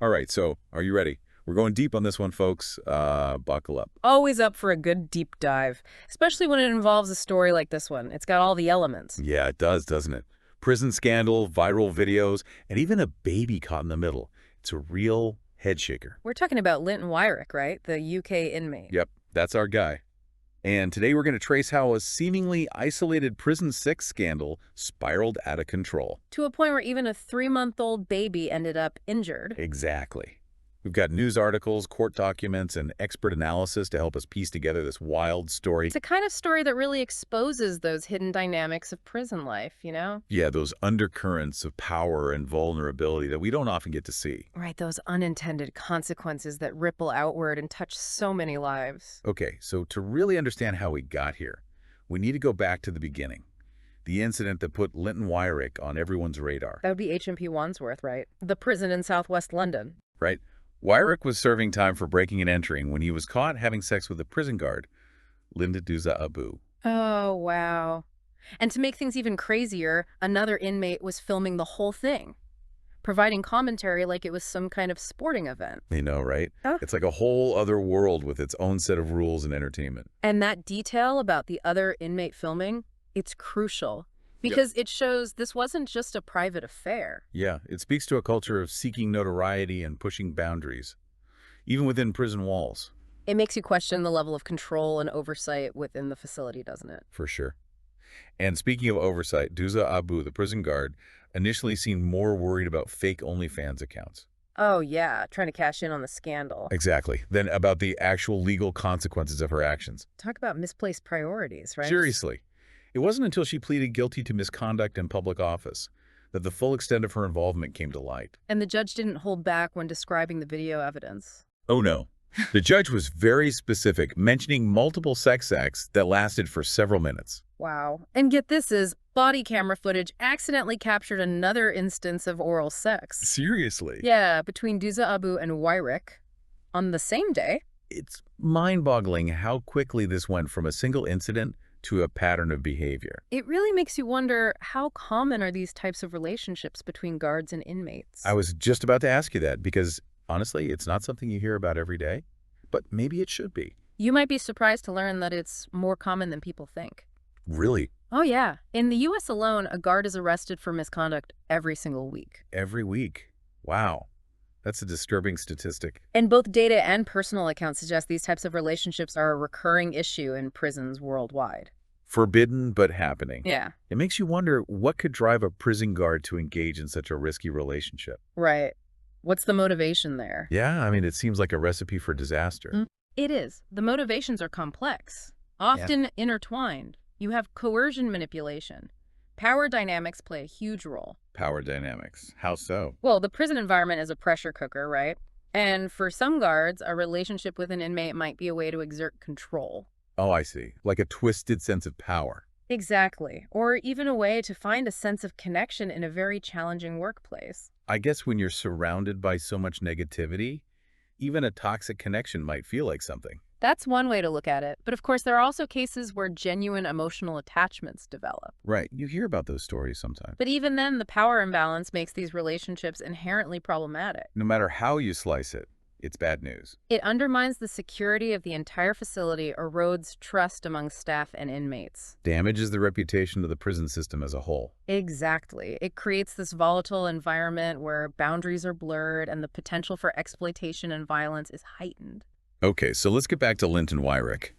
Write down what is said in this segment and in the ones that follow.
All right, so are you ready? We're going deep on this one, folks. Buckle up. Always up for a good deep dive, especially when it involves a story like this one. It's got all the elements. Yeah, it does, doesn't it? Prison scandal, viral videos, and even a baby caught in the middle. It's a real head shaker. We're talking about Linton Wyrick, right? The UK inmate. Yep, that's our guy. And today we're going to trace how a seemingly isolated prison sex scandal spiraled out of control. To a point where even a 3-month-old baby ended up injured. Exactly. We've got news articles, court documents, and expert analysis to help us piece together this wild story. It's a kind of story that really exposes those hidden dynamics of prison life, you know? Yeah, those undercurrents of power and vulnerability that we don't often get to see. Right, those unintended consequences that ripple outward and touch so many lives. Okay, so to really understand how we got here, we need to go back to the beginning. The incident that put Linton Wyrick on everyone's radar, That would be HMP Wandsworth, right? The prison in southwest London. right? Wyrick was serving time for breaking and entering when he was caught having sex with a prison guard, Linda Duza Abu. Oh, wow. And to make things even crazier, another inmate was filming the whole thing, providing commentary like it was some kind of sporting event. You know, right? Huh? It's like a whole other world with its own set of rules and entertainment. And that detail about the other inmate filming, it's crucial because it shows this wasn't just a private affair. Yeah, it speaks to a culture of seeking notoriety and pushing boundaries, even within prison walls, It makes you question the level of control and oversight within the facility, doesn't it? for sure. And speaking of oversight, Duza Abu, the prison guard, initially seemed more worried about fake OnlyFans accounts. Oh, yeah, trying to cash in on the scandal. Exactly. Than about the actual legal consequences of her actions. Talk about misplaced priorities, right? Seriously. It wasn't until she pleaded guilty to misconduct in public office that the full extent of her involvement came to light. And the judge didn't hold back when describing the video evidence. Oh no. The judge was very specific, mentioning multiple sex acts that lasted for several minutes. Wow. And get this is body camera footage accidentally captured another instance of oral sex. Seriously? Yeah, between Duza Abu and Wyrick on the same day. It's mind-boggling how quickly this went from a single incident to a pattern of behavior. It really makes you wonder, how common are these types of relationships between guards and inmates? I was just about to ask you that because, honestly, it's not something you hear about every day, but maybe it should be. You might be surprised to learn that it's more common than people think. Really? Oh, yeah. In the U.S. alone, a guard is arrested for misconduct every single week. Every week. Wow. That's a disturbing statistic. And both data and personal accounts suggest these types of relationships are a recurring issue in prisons worldwide. Forbidden, but happening. Yeah, It makes you wonder what could drive a prison guard to engage in such a risky relationship. right. What's the motivation there? Yeah, I mean, it seems like a recipe for disaster. It is. The motivations are complex, often intertwined. You have coercion manipulation. Power dynamics play a huge role. Power dynamics. How so? Well, the prison environment is a pressure cooker, right? And for some guards, a relationship with an inmate might be a way to exert control. Oh, I see. Like a twisted sense of power. Exactly. Or even a way to find a sense of connection in a very challenging workplace. I guess when you're surrounded by so much negativity, even a toxic connection might feel like something. That's one way to look at it. But of course, there are also cases where genuine emotional attachments develop. Right. You hear about those stories sometimes. But even then, the power imbalance makes these relationships inherently problematic. No matter how you slice it, it's bad news. It undermines the security of the entire facility, erodes trust among staff and inmates. Damages the reputation of the prison system as a whole. Exactly. It creates this volatile environment where boundaries are blurred and the potential for exploitation and violence is heightened. Okay, so let's get back to Linton Wyrick.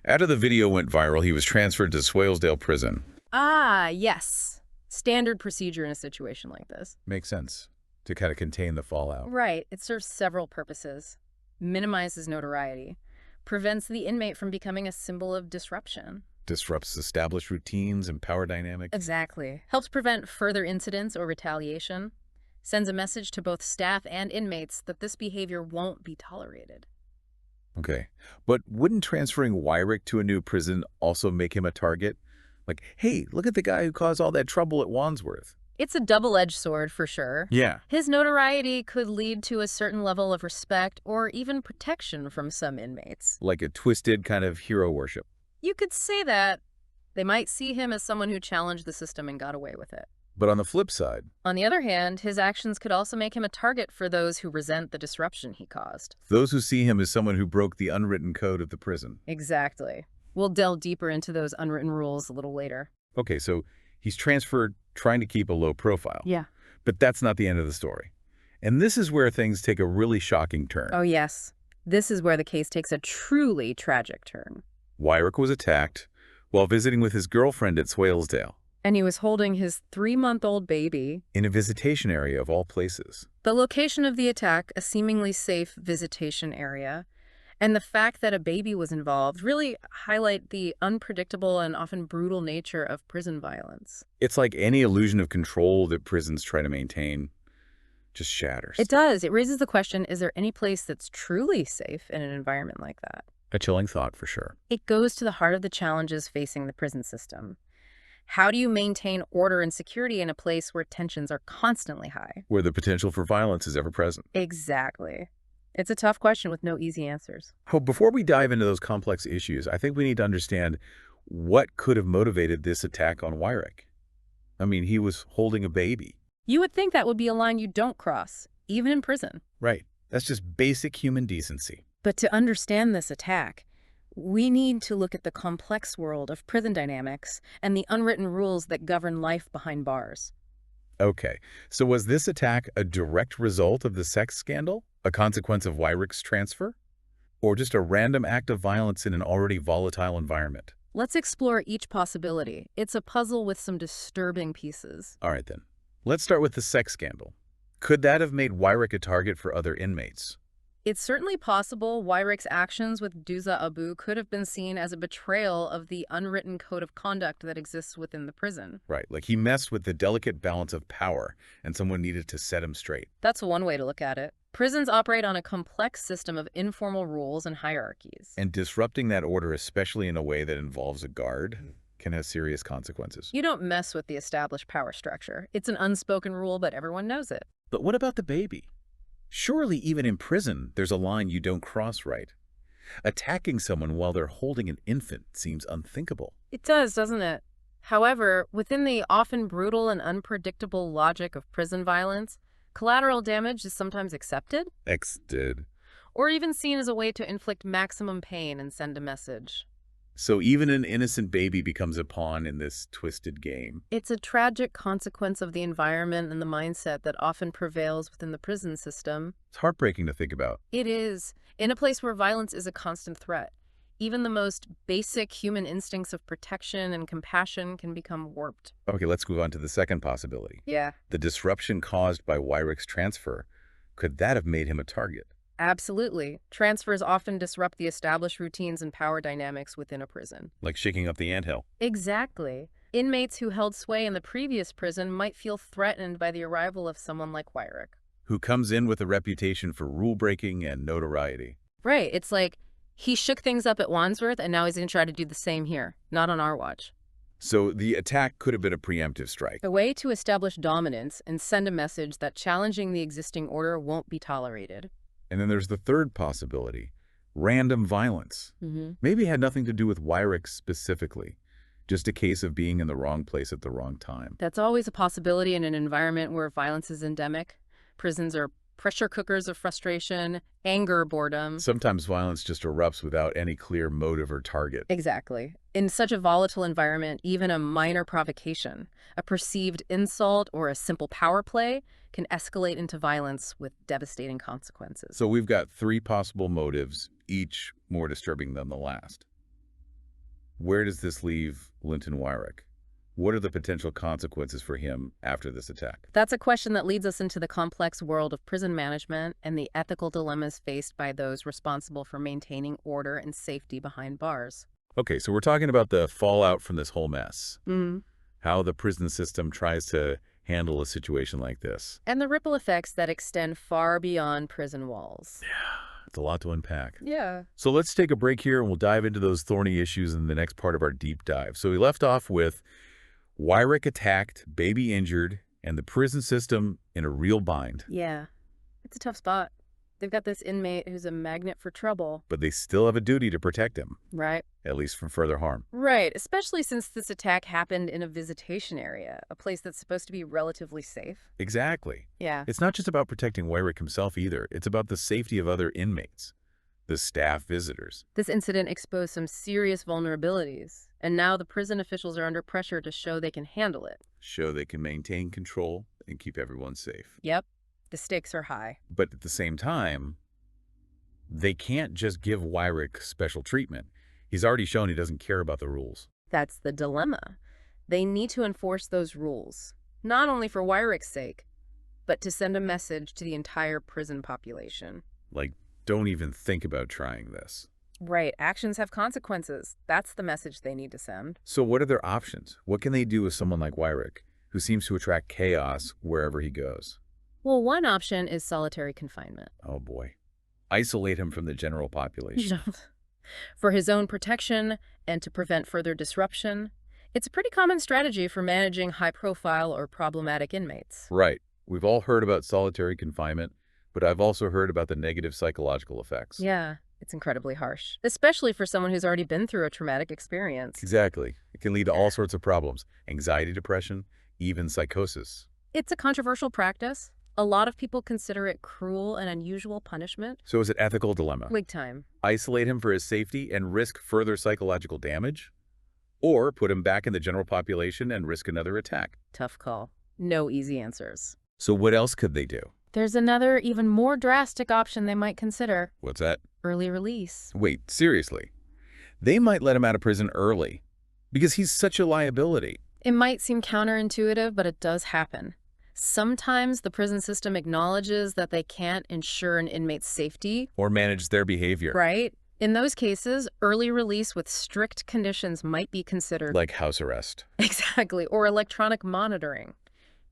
After the video went viral, he was transferred to Swalesdale Prison. Ah, yes. Standard procedure in a situation like this. Makes sense, to kind of contain the fallout. Right. It serves several purposes. Minimizes notoriety. Prevents the inmate from becoming a symbol of disruption. Disrupts established routines and power dynamics. Exactly. Helps prevent further incidents or retaliation. Sends a message to both staff and inmates that this behavior won't be tolerated. Okay, but wouldn't transferring Wyrick to a new prison also make him a target? Like, hey, look at the guy who caused all that trouble at Wandsworth. It's a double-edged sword for sure. Yeah. His notoriety could lead to a certain level of respect or even protection from some inmates. Like a twisted kind of hero worship. You could say that. They might see him as someone who challenged the system and got away with it. But on the flip side, On the other hand, his actions could also make him a target for those who resent the disruption he caused. those who see him as someone who broke the unwritten code of the prison. Exactly. We'll delve deeper into those unwritten rules a little later. Okay, so he's transferred trying to keep a low profile. Yeah. But that's not the end of the story. And this is where things take a really shocking turn. Oh, yes. This is where the case takes a truly tragic turn. Wyrick was attacked while visiting with his girlfriend at Swalesdale, And he was holding his 3-month-old baby. in a visitation area of all places. The location of the attack, a seemingly safe visitation area, and the fact that a baby was involved really highlight the unpredictable and often brutal nature of prison violence. It's like any illusion of control that prisons try to maintain just shatters. It does. It raises the question, is there any place that's truly safe in an environment like that? A chilling thought for sure. It goes to the heart of the challenges facing the prison system. How do you maintain order and security in a place where tensions are constantly high? Where the potential for violence is ever present. Exactly. It's a tough question with no easy answers. Oh, before we dive into those complex issues, I think we need to understand what could have motivated this attack on Wyrick. I mean, he was holding a baby. You would think that would be a line you don't cross, even in prison. Right. That's just basic human decency. But to understand this attack, we need to look at the complex world of prison dynamics and the unwritten rules that govern life behind bars. Okay, so was this attack a direct result of the sex scandal? A consequence of Wyrick's transfer? Or just a random act of violence in an already volatile environment? Let's explore each possibility. It's a puzzle with some disturbing pieces. All right then. Let's start with the sex scandal. Could that have made Wyrick a target for other inmates? It's certainly possible Wyrick's actions with Duza Abu could have been seen as a betrayal of the unwritten code of conduct that exists within the prison. Right, like he messed with the delicate balance of power and someone needed to set him straight. That's one way to look at it. Prisons operate on a complex system of informal rules and hierarchies. And disrupting that order, especially in a way that involves a guard, can have serious consequences. You don't mess with the established power structure. It's an unspoken rule, but everyone knows it. But what about the baby? Surely even in prison, there's a line you don't cross, right? Attacking someone while they're holding an infant seems unthinkable. It does, doesn't it? However, within the often brutal and unpredictable logic of prison violence, collateral damage is sometimes accepted X did. or even seen as a way to inflict maximum pain and send a message. So even an innocent baby becomes a pawn in this twisted game. It's a tragic consequence of the environment and the mindset that often prevails within the prison system. It's heartbreaking to think about. It is, in a place where violence is a constant threat. Even the most basic human instincts of protection and compassion can become warped. Okay, let's move on to the second possibility. Yeah. The disruption caused by Wyrick's transfer. Could that have made him a target? Absolutely. Transfers often disrupt the established routines and power dynamics within a prison. Like shaking up the anthill. Exactly. Inmates who held sway in the previous prison might feel threatened by the arrival of someone like Wyrick. Who comes in with a reputation for rule-breaking and notoriety. Right. It's like he shook things up at Wandsworth and now he's going to try to do the same here. Not on our watch. So the attack could have been a preemptive strike. A way to establish dominance and send a message that challenging the existing order won't be tolerated. And then there's the third possibility, random violence. Maybe it had nothing to do with Wyrick specifically, just a case of being in the wrong place at the wrong time. That's always a possibility in an environment where violence is endemic. Prisons are pressure cookers of frustration, anger, boredom. Sometimes violence just erupts without any clear motive or target. Exactly. In such a volatile environment, even a minor provocation, a perceived insult, or a simple power play can escalate into violence with devastating consequences. So we've got three possible motives, each more disturbing than the last. Where does this leave Linton Wyrick? What are the potential consequences for him after this attack? That's a question that leads us into the complex world of prison management and the ethical dilemmas faced by those responsible for maintaining order and safety behind bars. Okay, so we're talking about the fallout from this whole mess. How the prison system tries to handle a situation like this. And the ripple effects that extend far beyond prison walls. It's a lot to unpack. Yeah. So let's take a break here and we'll dive into those thorny issues in the next part of our deep dive. So we left off with Wyrick attacked, baby injured, and the prison system in a real bind. Yeah. It's a tough spot. They've got this inmate who's a magnet for trouble. But they still have a duty to protect him, Right. at least from further harm. Right, especially since this attack happened in a visitation area, a place that's supposed to be relatively safe. Exactly. Yeah. It's not just about protecting Wyrick himself either. It's about the safety of other inmates, the staff visitors. This incident exposed some serious vulnerabilities, and now the prison officials are under pressure to show they can handle it. Show they can maintain control and keep everyone safe. Yep, the stakes are high. But at the same time, they can't just give Wyrick special treatment. He's already shown he doesn't care about the rules. That's the dilemma. They need to enforce those rules, not only for Wyrick's sake, but to send a message to the entire prison population. Like, don't even think about trying this. Right, actions have consequences. That's the message they need to send. So what are their options? What can they do with someone like Wyrick, who seems to attract chaos wherever he goes? Well, one option is solitary confinement. Oh boy. Isolate him from the general population. For his own protection and to prevent further disruption. It's a pretty common strategy for managing high-profile or problematic inmates. Right. We've all heard about solitary confinement, but I've also heard about the negative psychological effects. Yeah, it's incredibly harsh, especially for someone who's already been through a traumatic experience. Exactly. It can lead to all sorts of problems. Anxiety, depression, even psychosis. It's a controversial practice. A lot of people consider it cruel and unusual punishment. So is it ethical dilemma? Big time. Isolate him for his safety and risk further psychological damage? Or put him back in the general population and risk another attack? Tough call. No easy answers. So what else could they do? There's another, even more drastic option they might consider. What's that? Early release. Wait, seriously? They might let him out of prison early because he's such a liability. It might seem counterintuitive, but it does happen. Sometimes the prison system acknowledges that they can't ensure an inmate's safety. Or manage their behavior. Right? In those cases, early release with strict conditions might be considered. Like house arrest. Exactly, or electronic monitoring.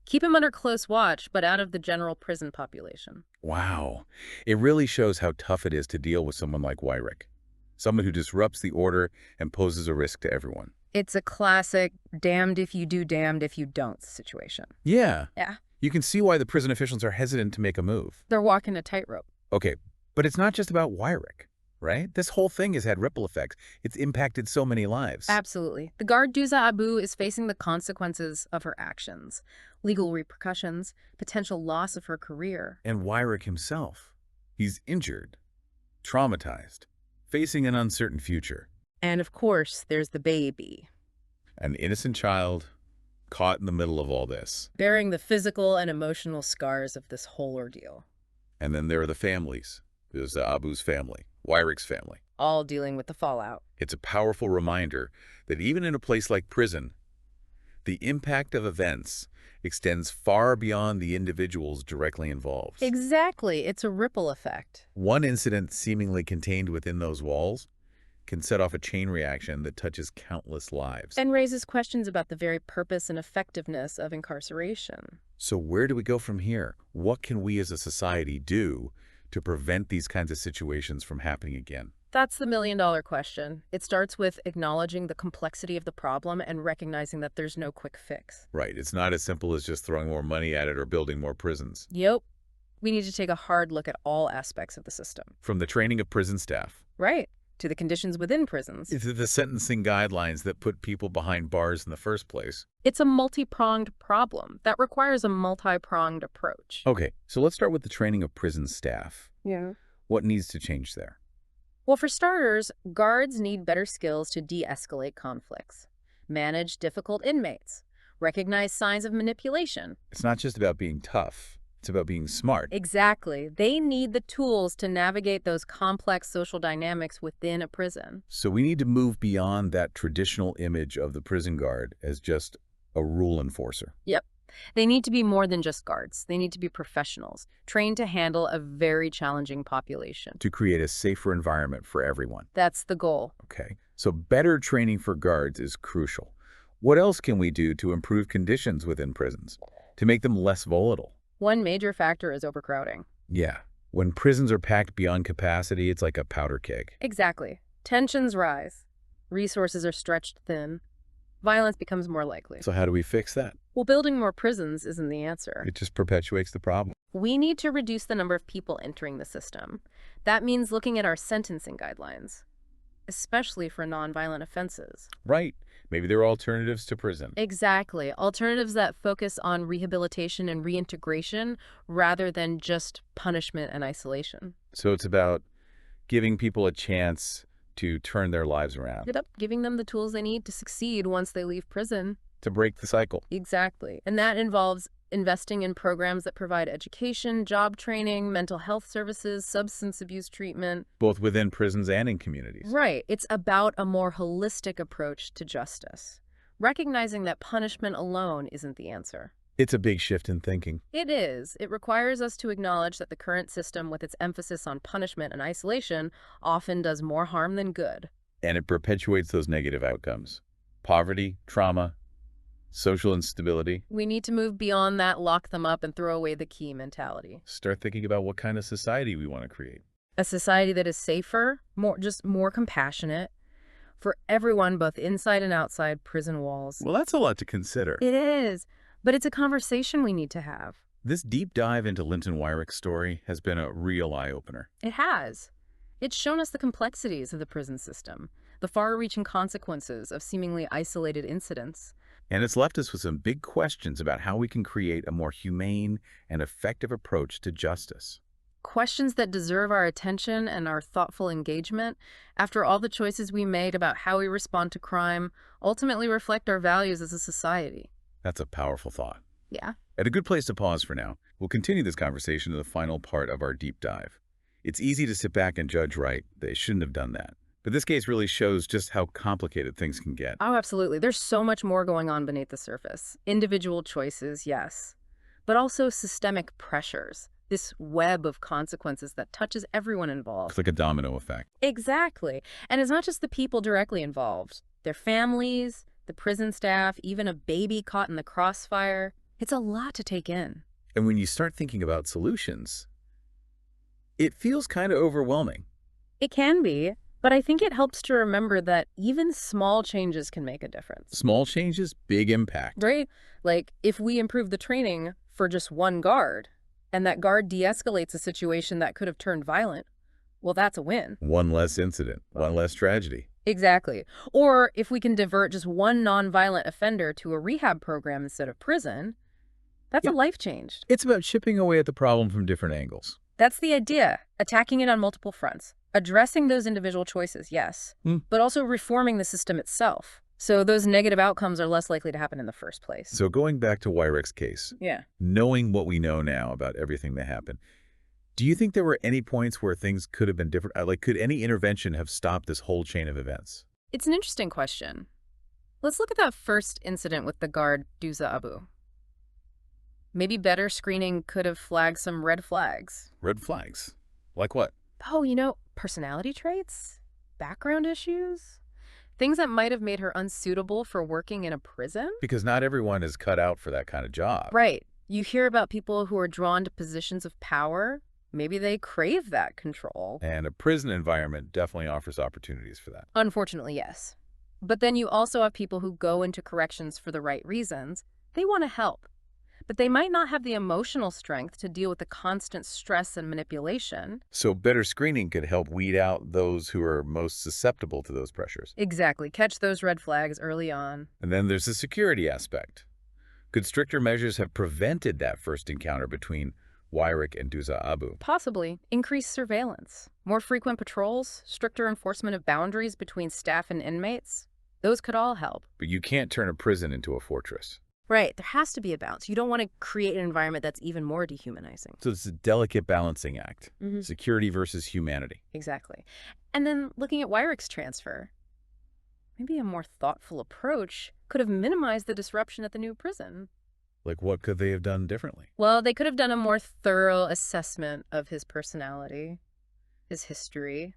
Keep him under close watch, but out of the general prison population. Wow. It really shows how tough it is to deal with someone like Wyrick. Someone who disrupts the order and poses a risk to everyone. It's a classic damned if you do, damned if you don't situation. Yeah. Yeah. You can see why the prison officials are hesitant to make a move. They're walking a tightrope. Okay, but it's not just about Wyrick, right? This whole thing has had ripple effects. It's impacted so many lives. Absolutely. The guard Duza Abu is facing the consequences of her actions, legal repercussions, potential loss of her career. And Wyrick himself. He's injured, traumatized, facing an uncertain future. And of course, there's the baby. An innocent child caught in the middle of all this. Bearing the physical and emotional scars of this whole ordeal. And then there are the families. There's Abu's family, Wyrick's family. All dealing with the fallout. It's a powerful reminder that even in a place like prison, the impact of events extends far beyond the individuals directly involved. Exactly. It's a ripple effect. One incident seemingly contained within those walls can set off a chain reaction that touches countless lives. And raises questions about the very purpose and effectiveness of incarceration. So where do we go from here? What can we as a society do to prevent these kinds of situations from happening again? That's the million-dollar question. It starts with acknowledging the complexity of the problem and recognizing that there's no quick fix. Right. It's not as simple as just throwing more money at it or building more prisons. Yep. We need to take a hard look at all aspects of the system. From the training of prison staff. Right. To the conditions within prisons. To the sentencing guidelines that put people behind bars in the first place. It's a multi-pronged problem that requires a multi-pronged approach. Okay, so let's start with the training of prison staff. Yeah. What needs to change there? Well, for starters, guards need better skills to de-escalate conflicts, manage difficult inmates, recognize signs of manipulation. It's not just about being tough. It's about being smart. Exactly. They need the tools to navigate those complex social dynamics within a prison. So we need to move beyond that traditional image of the prison guard as just a rule enforcer. Yep. They need to be more than just guards. They need to be professionals, trained to handle a very challenging population. To create a safer environment for everyone. That's the goal. Okay. So better training for guards is crucial. What else can we do to improve conditions within prisons, to make them less volatile? One major factor is overcrowding. Yeah. When prisons are packed beyond capacity, it's like a powder keg. Exactly. Tensions rise. Resources are stretched thin. violence becomes more likely. So how do we fix that? Well, building more prisons isn't the answer. It just perpetuates the problem. We need to reduce the number of people entering the system. That means looking at our sentencing guidelines, especially for nonviolent offenses. Right. Maybe there are alternatives to prison. Exactly. Alternatives that focus on rehabilitation and reintegration rather than just punishment and isolation. So it's about giving people a chance to turn their lives around. Giving them the tools they need to succeed once they leave prison. To break the cycle. Exactly. And that involves investing in programs that provide education, job training, mental health services, substance abuse treatment. Both within prisons and in communities. Right. It's about a more holistic approach to justice, recognizing that punishment alone isn't the answer. It's a big shift in thinking. It is. It requires us to acknowledge that the current system, with its emphasis on punishment and isolation, often does more harm than good. And it perpetuates those negative outcomes. Poverty, trauma, social instability. We need to move beyond that lock them up and throw away the key mentality. Start thinking about what kind of society we want to create. A society that is safer, more compassionate for everyone, both inside and outside prison walls. Well, that's a lot to consider. It is, but it's a conversation we need to have. This deep dive into Linton Wyrick's story has been a real eye-opener. It has. It's shown us the complexities of the prison system, the far-reaching consequences of seemingly isolated incidents. And it's left us with some big questions about how we can create a more humane and effective approach to justice. Questions that deserve our attention and our thoughtful engagement. After all the choices we made about how we respond to crime ultimately reflect our values as a society. That's a powerful thought. Yeah. At a good place to pause for now. We'll continue this conversation in the final part of our deep dive. It's easy to sit back and judge, right? They shouldn't have done that. But this case really shows just how complicated things can get. Oh, absolutely. There's so much more going on beneath the surface. Individual choices, yes, but also systemic pressures. This web of consequences that touches everyone involved. It's like a domino effect. Exactly. And it's not just the people directly involved. Their families, the prison staff, even a baby caught in the crossfire. It's a lot to take in. And when you start thinking about solutions, it feels kind of overwhelming. It can be. But I think it helps to remember that even small changes can make a difference. Small changes, big impact. Right? Like if we improve the training for just one guard, and that guard de-escalates a situation that could have turned violent, well, that's a win. One less incident, one less tragedy. Exactly. Or if we can divert just one nonviolent offender to a rehab program instead of prison, that's a life change. It's about chipping away at the problem from different angles. That's the idea. Attacking it on multiple fronts. Addressing those individual choices, yes, but also reforming the system itself. So those negative outcomes are less likely to happen in the first place. So going back to Wyrick's case, knowing what we know now about everything that happened, do you think there were any points where things could have been different? Like, could any intervention have stopped this whole chain of events? It's an interesting question. Let's look at that first incident with the guard, Duza Abu. Maybe better screening could have flagged some red flags. Red flags? Like what? Oh, personality traits? Background issues? Things that might have made her unsuitable for working in a prison? Because not everyone is cut out for that kind of job. Right. You hear about people who are drawn to positions of power. Maybe they crave that control. And a prison environment definitely offers opportunities for that. Unfortunately, yes. But then you also have people who go into corrections for the right reasons. They want to help. But they might not have the emotional strength to deal with the constant stress and manipulation. So better screening could help weed out those who are most susceptible to those pressures. Exactly. Catch those red flags early on. And then there's the security aspect. Could stricter measures have prevented that first encounter between Wyrick and Duza Abu? Possibly. Increased surveillance. More frequent patrols, stricter enforcement of boundaries between staff and inmates. Those could all help. But you can't turn a prison into a fortress. Right. There has to be a balance. You don't want to create an environment that's even more dehumanizing. So it's a delicate balancing act. Security versus humanity. Exactly. And then looking at Wyrick's transfer, maybe a more thoughtful approach could have minimized the disruption at the new prison. Like, what could they have done differently? Well, they could have done a more thorough assessment of his personality, his history,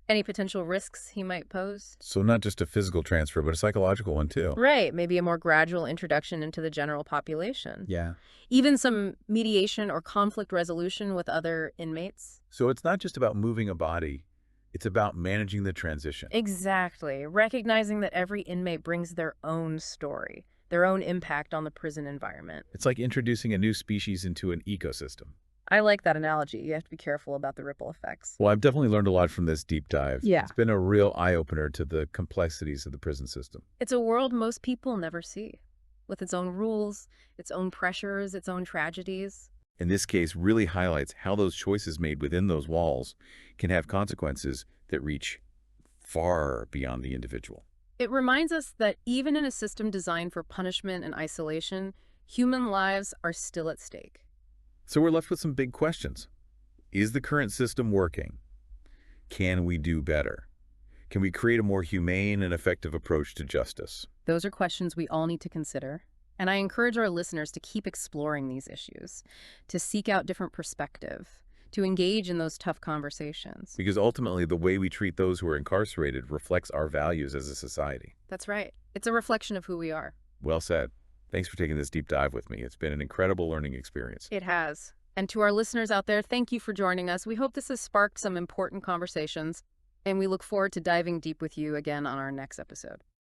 any potential risks he might pose. So not just a physical transfer, but a psychological one too. Right. Maybe a more gradual introduction into the general population. Yeah. Even some mediation or conflict resolution with other inmates. So it's not just about moving a body. It's about managing the transition. Exactly. Recognizing that every inmate brings their own story, their own impact on the prison environment. It's like introducing a new species into an ecosystem. I like that analogy. You have to be careful about the ripple effects. Well, I've definitely learned a lot from this deep dive. Yeah. It's been a real eye-opener to the complexities of the prison system. It's a world most people never see, with its own rules, its own pressures, its own tragedies. In this case, really highlights how those choices made within those walls can have consequences that reach far beyond the individual. It reminds us that even in a system designed for punishment and isolation, human lives are still at stake. So we're left with some big questions. Is the current system working? Can we do better? Can we create a more humane and effective approach to justice? Those are questions we all need to consider. And I encourage our listeners to keep exploring these issues, to seek out different perspective, to engage in those tough conversations. Because ultimately, the way we treat those who are incarcerated reflects our values as a society. That's right. It's a reflection of who we are. Well said. Thanks for taking this deep dive with me. It's been an incredible learning experience. It has. And to our listeners out there, thank you for joining us. We hope this has sparked some important conversations, and we look forward to diving deep with you again on our next episode.